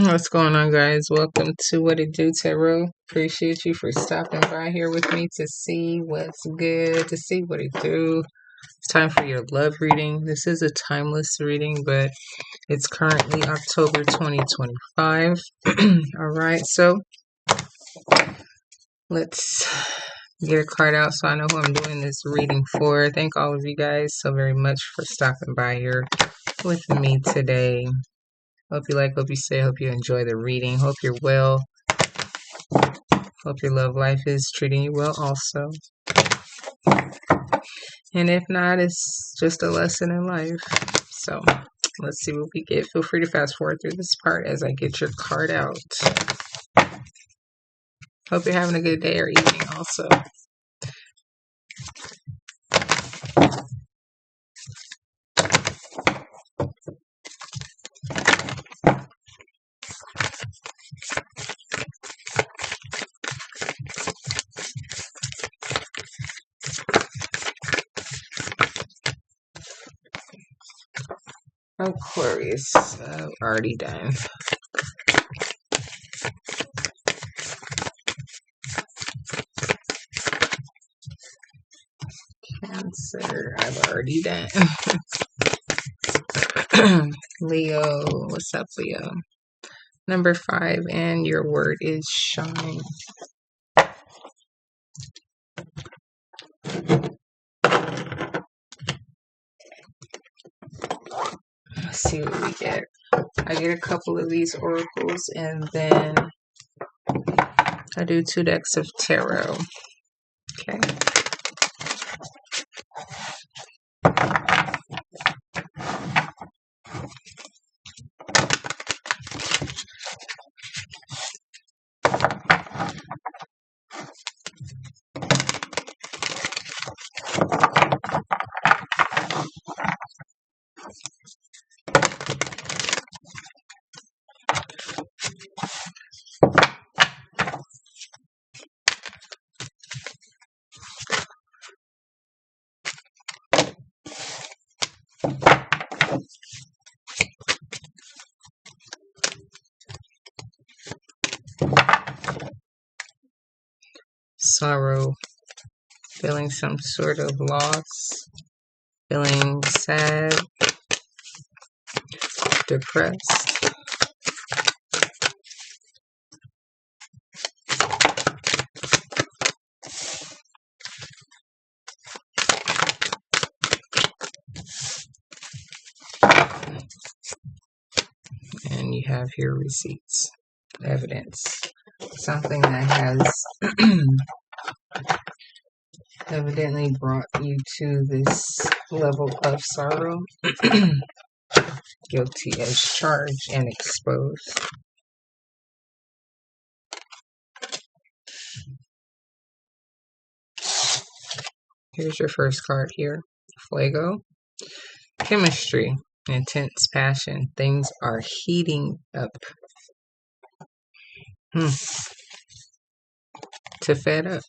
What's going on, guys? Welcome to What It Do Tarot. Appreciate you for stopping by here with me to see what's good, to see what it do. It's time for your love reading. This is a timeless reading, but it's currently October 2025. All right, so let's get a card out so I know who I'm doing this reading for. Thank all of you guys so very much for stopping by here with me today. Hope you like, hope you stay, hope you enjoy the reading. Hope you're well. Hope your love life is treating you well also. And if not, it's just a lesson in life. So let's see what we get. Feel free to fast forward through this part as I get your card out. Hope you're having a good day or evening also. Aquarius, I've already done. Cancer, I've already done. Leo, what's up, Leo? Number 5, and your word is shine. Let's see what we get. I get a couple of these oracles, and then I do 2 decks of tarot. Okay. Sorrow, feeling some sort of loss, feeling sad, depressed. And you have your receipts, evidence, something that has evidently brought you to this level of sorrow. Guilty as charged and exposed. Here's your first card here. Fuego. Chemistry. Intense passion. Things are heating up. To fed up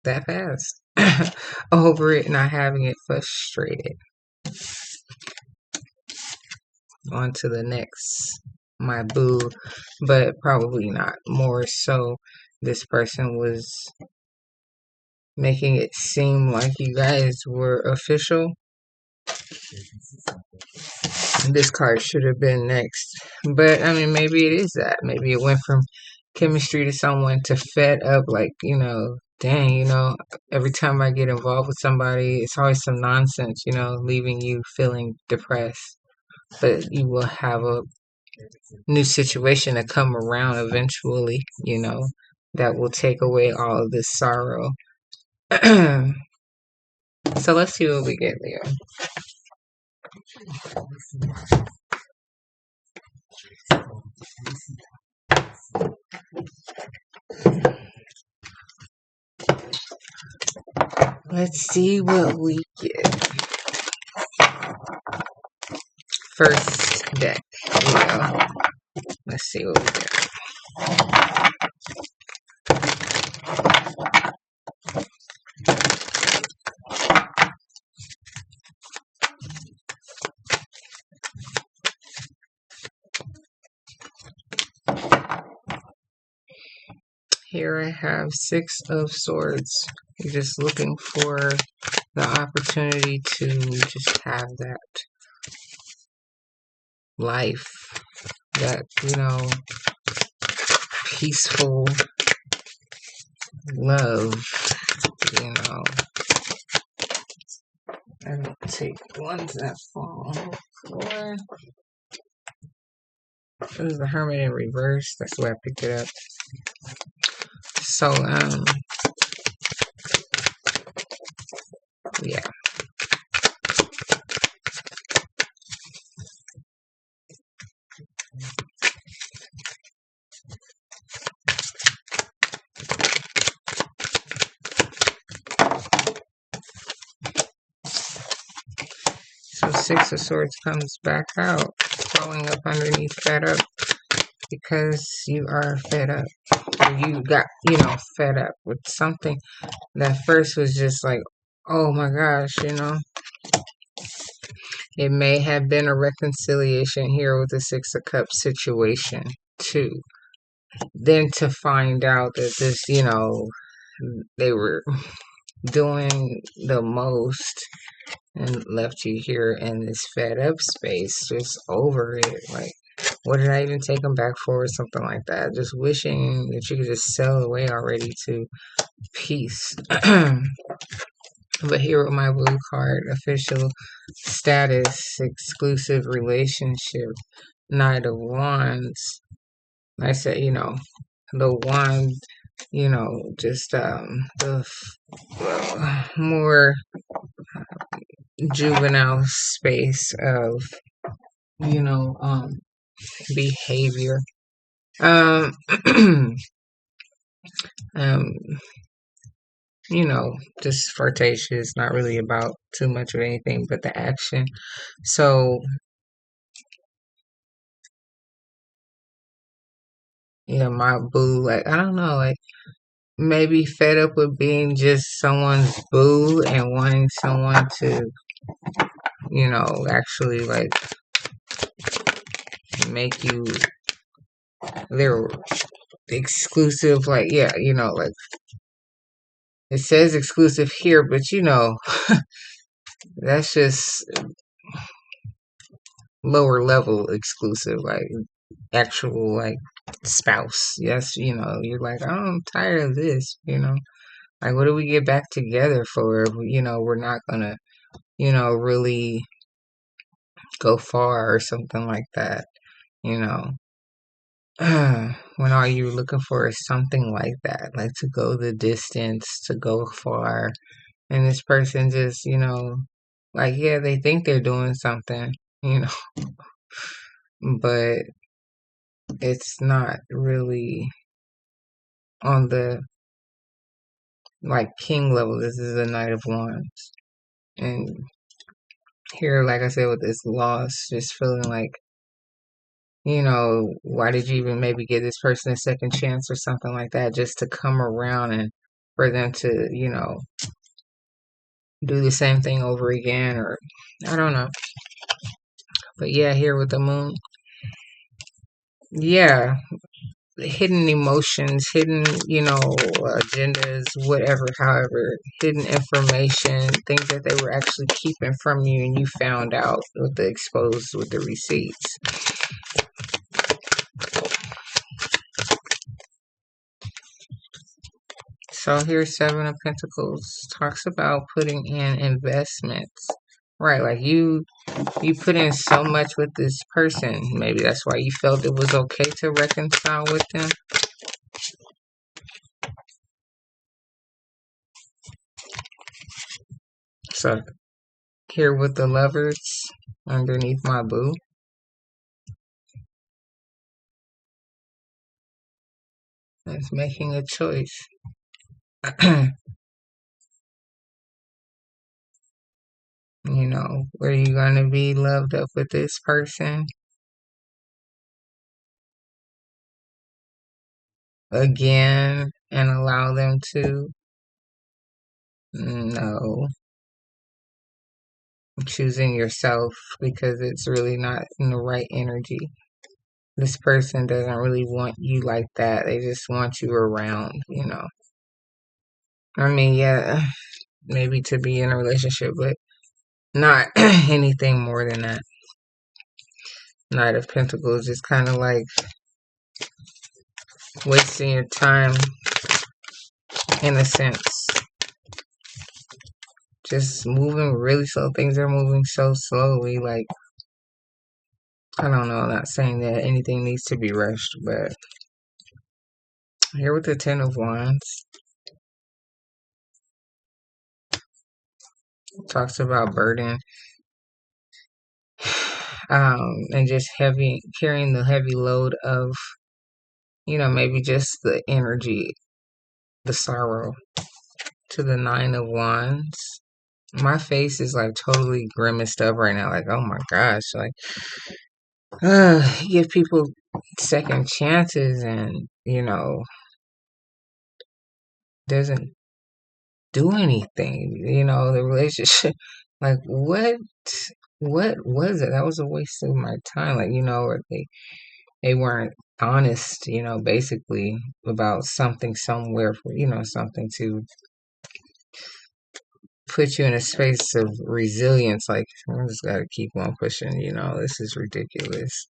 that fast. Over it, not having it, frustrated. On to the next, my boo, but probably not. More so, this person was making it seem like you guys were official. This card should have been next, but I mean, maybe it is that. Maybe it went from chemistry to someone to fed up, like, dang, every time I get involved with somebody, it's always some nonsense, leaving you feeling depressed. But you will have a new situation to come around eventually, that will take away all of this sorrow. So let's see what we get, Leo. Let's see what we get. First deck, Leo. Let's see what we get. Here I have Six of Swords. You're just looking for the opportunity to just have that life, that, peaceful love, you know. I don't take ones that fall on the floor. This is the Hermit in reverse. That's the way I picked it up. So, yeah. So Six of Swords comes back out, showing up underneath fed up because you are fed up. Or you got, fed up with something that first was just like, oh my gosh, It may have been a reconciliation here with the Six of Cups situation too. Then to find out that this, they were doing the most and left you here in this fed up space, just over it. Like, what did I even take them back for, or something like that? Just wishing that you could just sail away already to peace. But here with my blue card, official status, exclusive relationship, Knight of Wands. I said, the wand, just the more juvenile space of, behavior. Um, um, just flirtatious, not really about too much of anything but the action. So, my boo, like, I don't know, like, maybe fed up with being just someone's boo and wanting someone to, actually, like, make you their exclusive, like, yeah, like, it says exclusive here, but, that's just lower level exclusive, like, actual, like, spouse. Yes, you're like, oh, I'm tired of this, like, what do we get back together for if, we're not gonna, really go far or something like that, you know. When all you're looking for is something like that, like to go the distance, to go far, and this person just, like, yeah, they think they're doing something, but it's not really on the, like, king level. This is a Knight of Wands. And here, like I said, with this loss, just feeling like, why did you even maybe give this person a second chance or something like that, just to come around and for them to, do the same thing over again, or I don't know. But yeah, here with the moon, yeah, hidden emotions, hidden, agendas, whatever, however, hidden information, things that they were actually keeping from you and you found out with the exposed with the receipts. So here's Seven of Pentacles, talks about putting in investments. Right, like you put in so much with this person. Maybe that's why you felt it was okay to reconcile with them. So here with the Lovers underneath my boo. It's making a choice. Were you going to be loved up with this person again and allow them to? No. Choosing yourself because it's really not in the right energy. this person doesn't really want you like that. They just want you around, you know. I mean, yeah, maybe to be in a relationship, but not anything more than that. Knight of Pentacles is kind of like wasting your time in a sense. Just moving really slow. Things are moving so slowly. Like, I don't know. I'm not saying that anything needs to be rushed, but here with the Ten of Wands, talks about burden, and just carrying the heavy load of, you know, maybe just the energy, the sorrow. To the Nine of Wands, my face is like totally grimaced up right now. Like, oh my gosh, like, give people second chances, and you know, doesn't do anything. You know, the relationship, like, what was it? That was a waste of my time. Like, you know, or they weren't honest, you know, basically about something somewhere for, you know, something to put you in a space of resilience. Like, I just gotta keep on pushing, you know, this is ridiculous.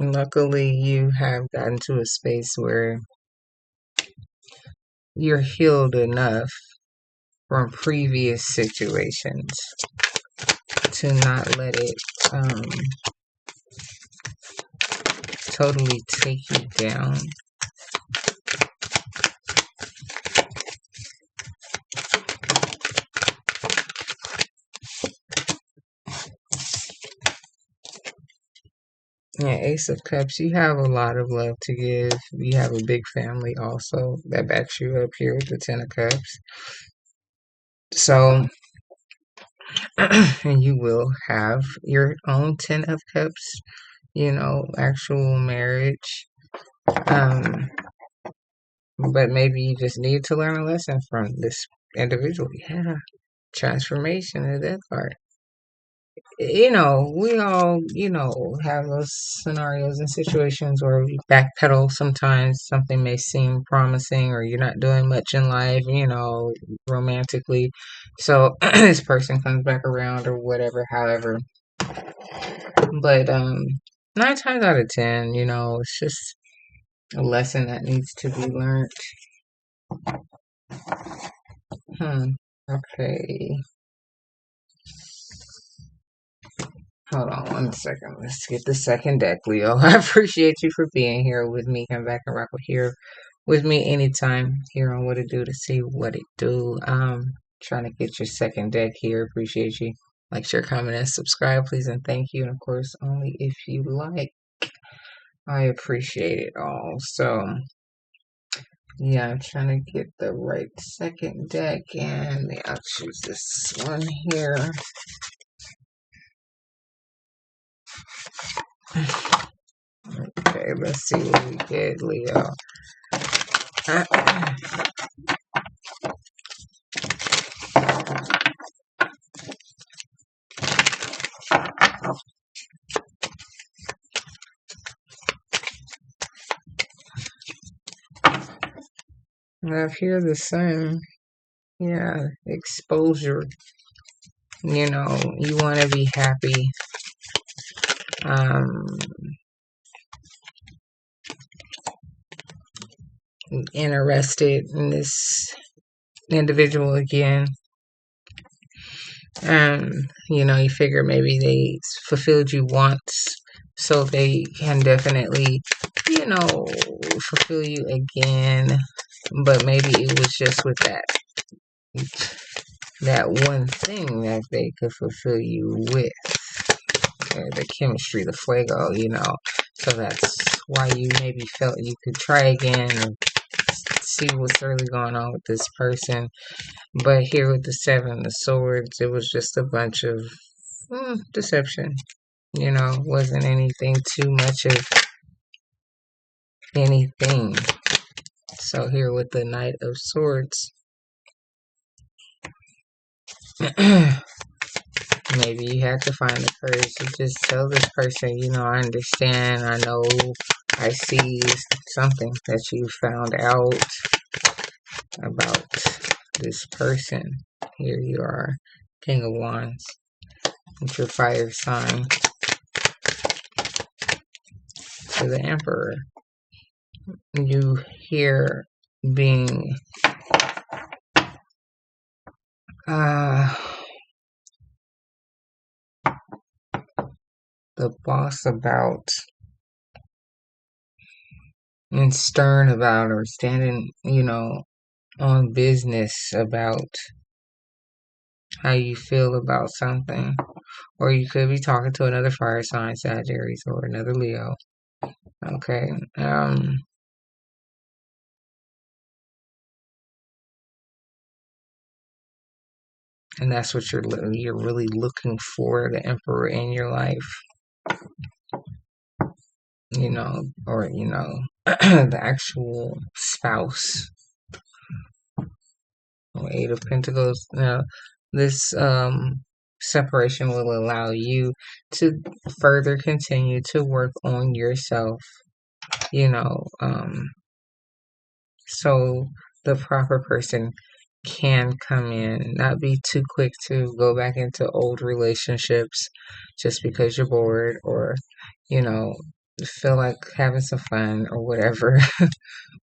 Luckily, you have gotten to a space where you're healed enough from previous situations to not let it totally take you down. Yeah, Ace of Cups, you have a lot of love to give. You have a big family also that backs you up here with the Ten of Cups. So, and you will have your own Ten of Cups, you know, actual marriage. Um, but maybe you just need to learn a lesson from this individual. Yeah, transformation of that part. You know, we all, you know, have those scenarios and situations where we backpedal sometimes. Something may seem promising, or you're not doing much in life, you know, romantically. So this person comes back around or whatever, however. But 9 times out of 10, you know, it's just a lesson that needs to be learned. Okay. Hold on 1 second. Let's get the second deck, Leo. I appreciate you for being here with me. Come back and rock here with me anytime here on What It Do to see what it do. Trying to get your second deck here. Appreciate you. Like, share, comment, and subscribe, please, and thank you. And of course, only if you like. I appreciate it all. So, yeah, I'm trying to get the right second deck, and I'll choose this one here. Okay, let's see what we get, Leo. Up here, the sun. Yeah, exposure. You know, you want to be happy. Interested in this individual again. You know, you figure maybe they fulfilled you once, so they can definitely, you know, fulfill you again. But maybe it was just with that one thing that they could fulfill you with. The chemistry, the fuego, you know. So that's why you maybe felt you could try again and see what's really going on with this person. But here with the Seven of Swords, it was just a bunch of deception. You know, wasn't anything too much of anything. So here with the Knight of Swords, maybe you have to find the courage to just tell this person, you know, I understand, I know, I see something that you found out about this person. Here you are, King of Wands, with your fire sign, to the Emperor. You hear being the boss about and stern about, or standing, you know, on business about how you feel about something. Or you could be talking to another fire sign, Sagittarius, or another Leo. Okay. And that's what you're really looking for, the Emperor in your life, you know, or you know, the actual spouse. Eight of Pentacles. Now, this separation will allow you to further continue to work on yourself, you know, so the proper person can come in, not be too quick to go back into old relationships just because you're bored, or, you know, feel like having some fun or whatever,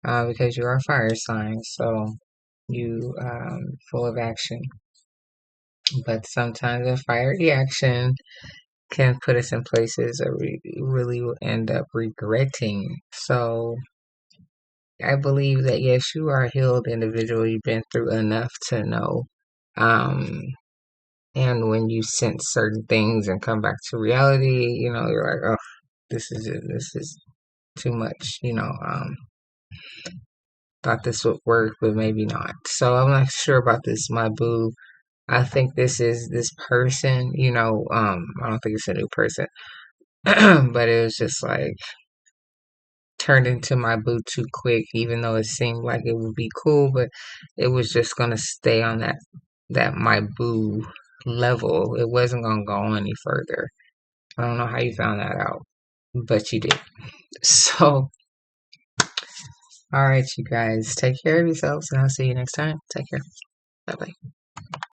because you are a fire sign, so you full of action. But sometimes a fire reaction can put us in places that we really will end up regretting. So I believe that yes, you are a healed individual. You've been through enough to know. Um, and when you sense certain things and come back to reality, you know, you're like, oh, this is it. This is too much. You know, thought this would work, but maybe not. So I'm not sure about this, my boo. I think this is this person, you know, I don't think it's a new person, but it was just like turned into my boo too quick, even though it seemed like it would be cool, but it was just gonna stay on that my boo level. It wasn't gonna go any further. I don't know how you found that out, but you did. So, all right, you guys, take care of yourselves, and I'll see you next time. Take care. Bye bye.